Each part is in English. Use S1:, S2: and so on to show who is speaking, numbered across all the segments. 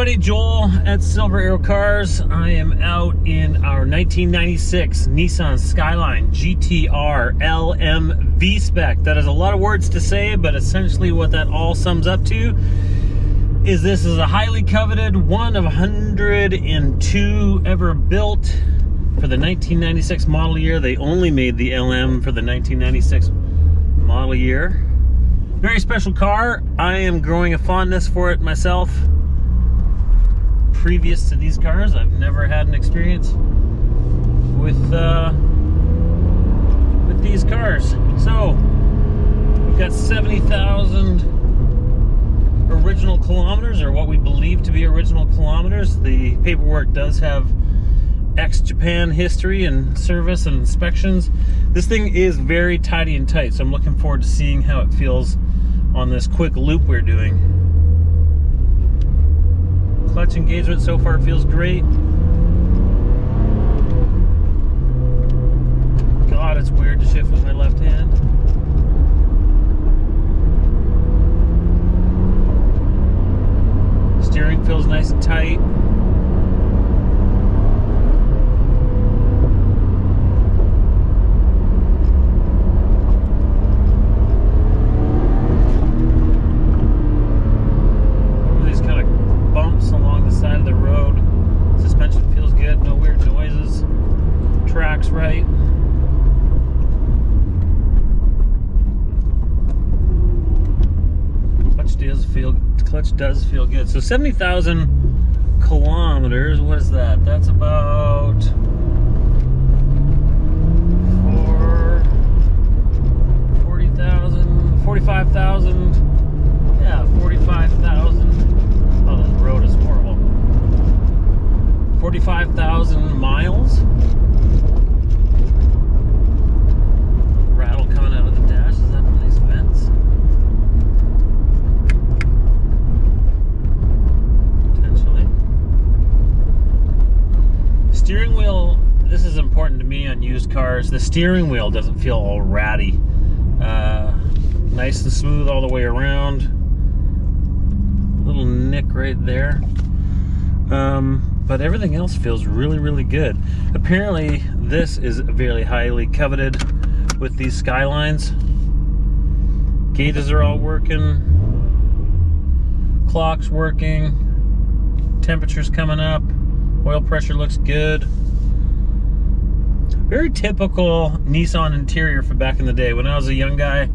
S1: everybody, Joel at Silver Arrow Cars. I am out in our 1996 Nissan Skyline GTR LM VSpec. That is a lot of words to say, but essentially what that all sums up to is this is a highly coveted one of 102 ever built for the 1996 model year. They only made the LM for the 1996 model year. Very special car. I am growing a fondness for it myself. Previous to these cars, I've never had an experience with these cars. So we've got 70,000 original kilometers, or what we believe to be original kilometers. The paperwork does have ex-Japan history and service and inspections. This thing is very tidy and tight, so I'm looking forward to seeing how it feels on this quick loop we're doing. Clutch engagement so far feels great. God, it's weird to shift with my left hand. Steering feels nice and tight. Right. Clutch does feel good. So 70,000 kilometers, what is that? That's about 40,000, 45,000. Yeah, 45,000. Oh, this road is horrible. 45,000 miles. Coming out of the dash, is that from these vents? Potentially. Steering wheel, this is important to me on used cars. The steering wheel doesn't feel all ratty. Nice and smooth all the way around. Little nick right there. But everything else feels really, really good. Apparently, this is very highly coveted with these Skylines. Gauges are all working. Clock's working. Temperature's coming up. Oil pressure looks good. Very typical Nissan interior for back in the day. When I was a young guy,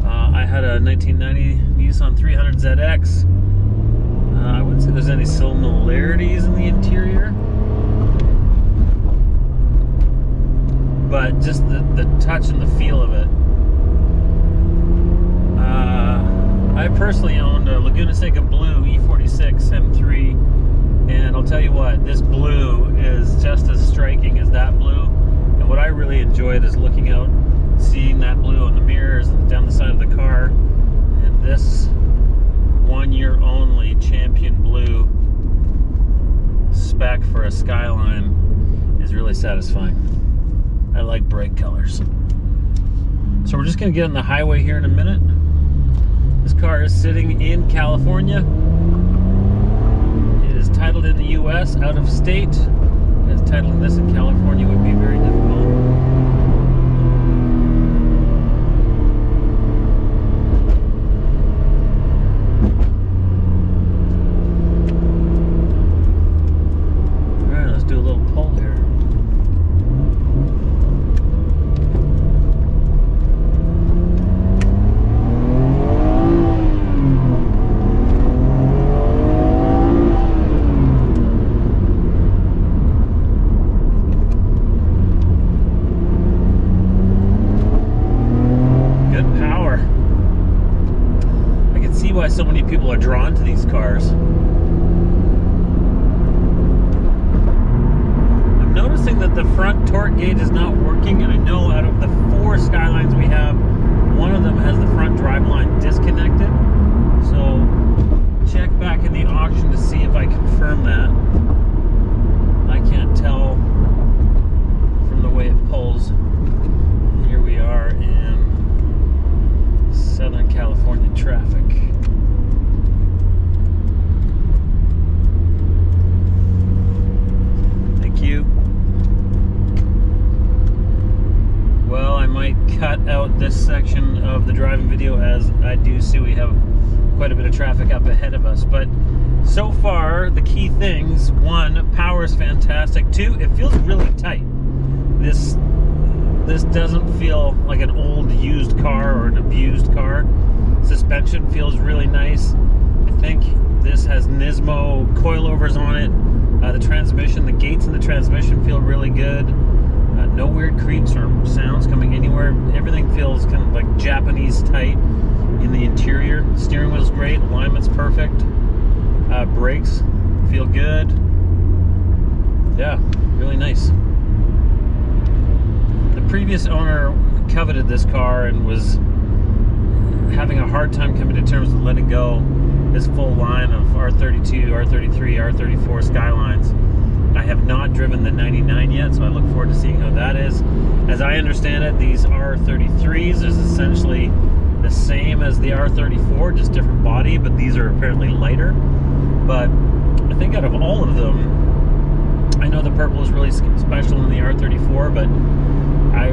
S1: I had a 1990 Nissan 300ZX. I wouldn't say there's any similarities in the interior, but just the touch and the feel of it. I personally owned a Laguna Seca Blue E46 M3, and I'll tell you what, this blue is just as striking as that blue. And what I really enjoyed is looking out, seeing that blue on the mirrors and down the side of the car. And this 1 year only Champion Blue spec for a Skyline is really satisfying. I like bright colors. So we're just going to get on the highway here in a minute. This car is sitting in California. It is titled in the US, out of state, as titling this in California would be very difficult. Alright, let's do a little pull here. Why so many people are drawn to these cars. I'm noticing that the front torque gauge is not working, and I know out of the 4 Skylines we have, one of them has the front driveline disconnected. So check back in the auction to see if I confirm that. I can't tell from the way it pulls. Here we are in Southern California traffic. section of the driving video, as I do see we have quite a bit of traffic up ahead of us. But so far, the key things: one, power is fantastic. Two, it feels really tight. This doesn't feel like an old used car or an abused car. Suspension feels really nice. I think this has Nismo coilovers on it. The transmission, the gates in the transmission feel really good. No weird creaks or sounds coming anywhere. Everything feels kind of like Japanese tight in the interior. Steering wheel's great. Alignment's perfect. Brakes feel good. Yeah, really nice. The previous owner coveted this car and was having a hard time coming to terms with letting go this full line of R32, R33, R34 Skylines. I have not driven the 99 yet, so I look forward to seeing how that is. As I understand it, these R33s is essentially the same as the R34, just different body, but these are apparently lighter. But I think out of all of them, I know the purple is really special in the R34, but I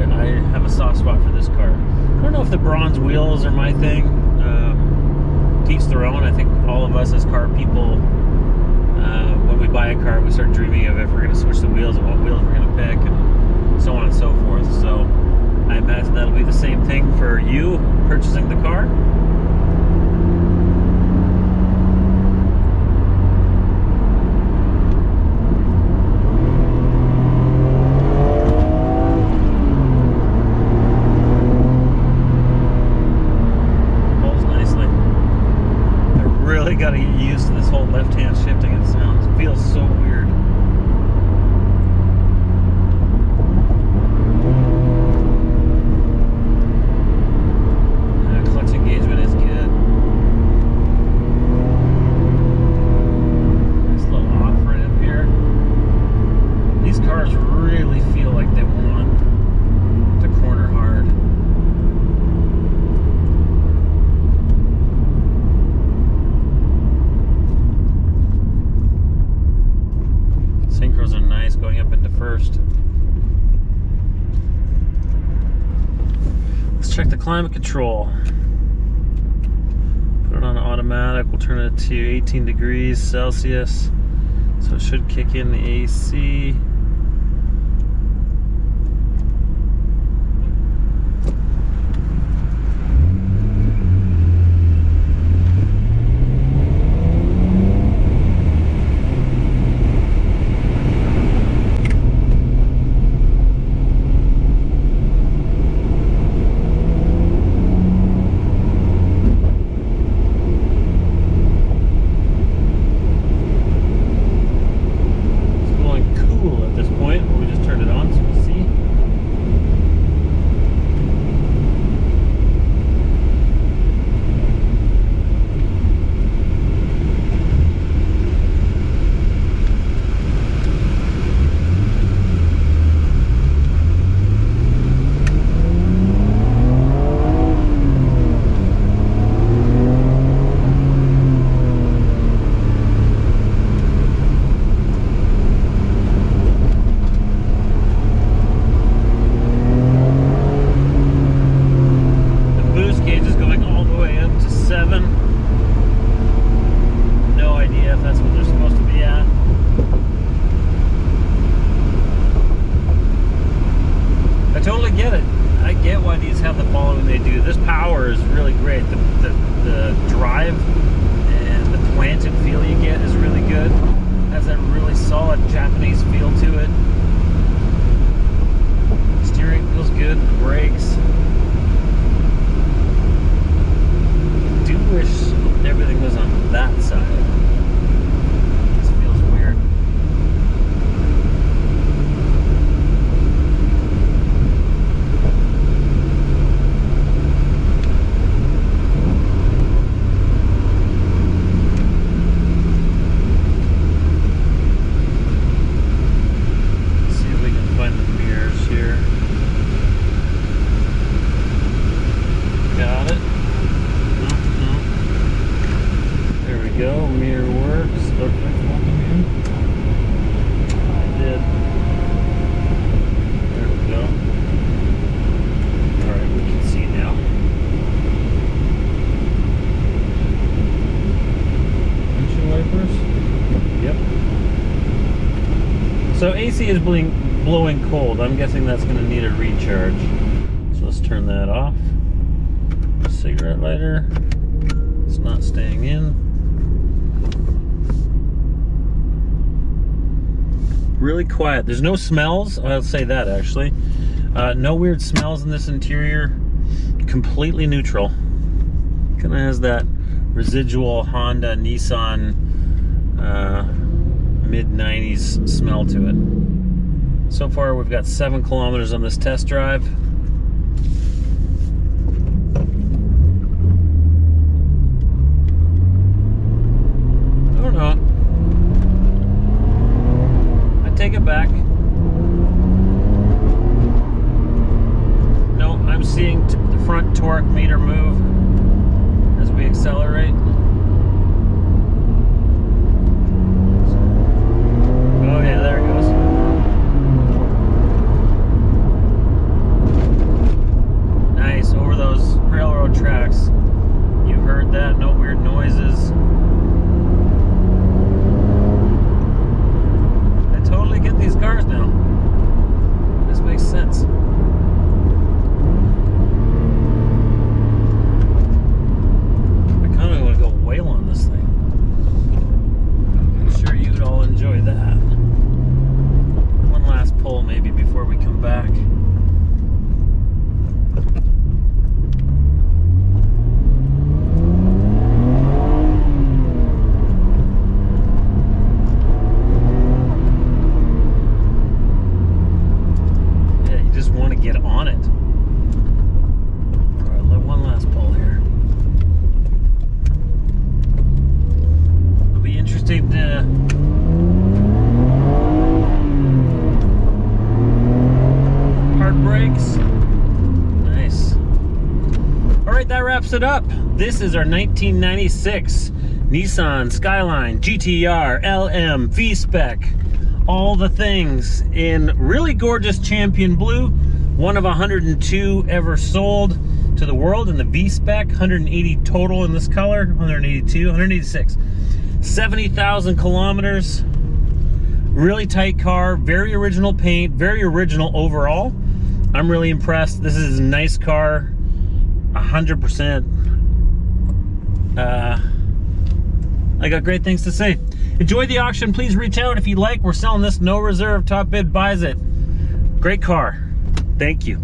S1: have a soft spot for this car. I don't know if the bronze wheels are my thing. To each their own. I think all of us as car people, when we buy a car, we start dreaming of if we're going to switch the wheels and what wheels we're going to pick, and so on and so forth. So I imagine that'll be the same thing for you purchasing the car. Got to get used to this whole left-hand shifting. It feels so weird. Clutch engagement is good. Nice little off right up here. These cars really feel like they want to corner hard. Synchros are nice going up into first. Let's check the climate control. Put it on automatic. We'll turn it to 18 degrees Celsius. So it should kick in the AC. The drive and the planted feel you get is really good. Has that really solid Japanese feel to it. Steering feels good. Brakes. I do wish everything was on that side. This feels weird. So AC is blowing cold. I'm guessing that's going to need a recharge. So let's turn that off. Cigarette lighter. It's not staying in. Really quiet. There's no smells. I'll say that actually. No weird smells in this interior. Completely neutral. Kind of has that residual Honda, Nissan, mid-90s smell to it. So far we've got 7 kilometers on this test drive. I don't know. I take it back. No, I'm seeing the front torque meter move as we accelerate. Oh yeah, there it goes. Nice, over those railroad tracks. You heard that, no weird noises. I totally get these cars now. This makes sense. I kind of want to go whale on this thing. I'm sure you'd all enjoy that. One last pull maybe before we come back. Yeah, you just want to get on it. All right, one last pull here. It'll be interesting to brakes. Nice. All right, that wraps it up. This is our 1996 Nissan Skyline GTR LM VSpec. All the things in really gorgeous champion blue. One of 102 ever sold to the world in the VSpec. 180 total in this color. 182, 186. 70,000 kilometers. Really tight car. Very original paint. Very original overall. I'm really impressed. This is a nice car, 100%. I got great things to say. Enjoy the auction. Please reach out if you like. We're selling this, no reserve, top bid buys it. Great car. Thank you.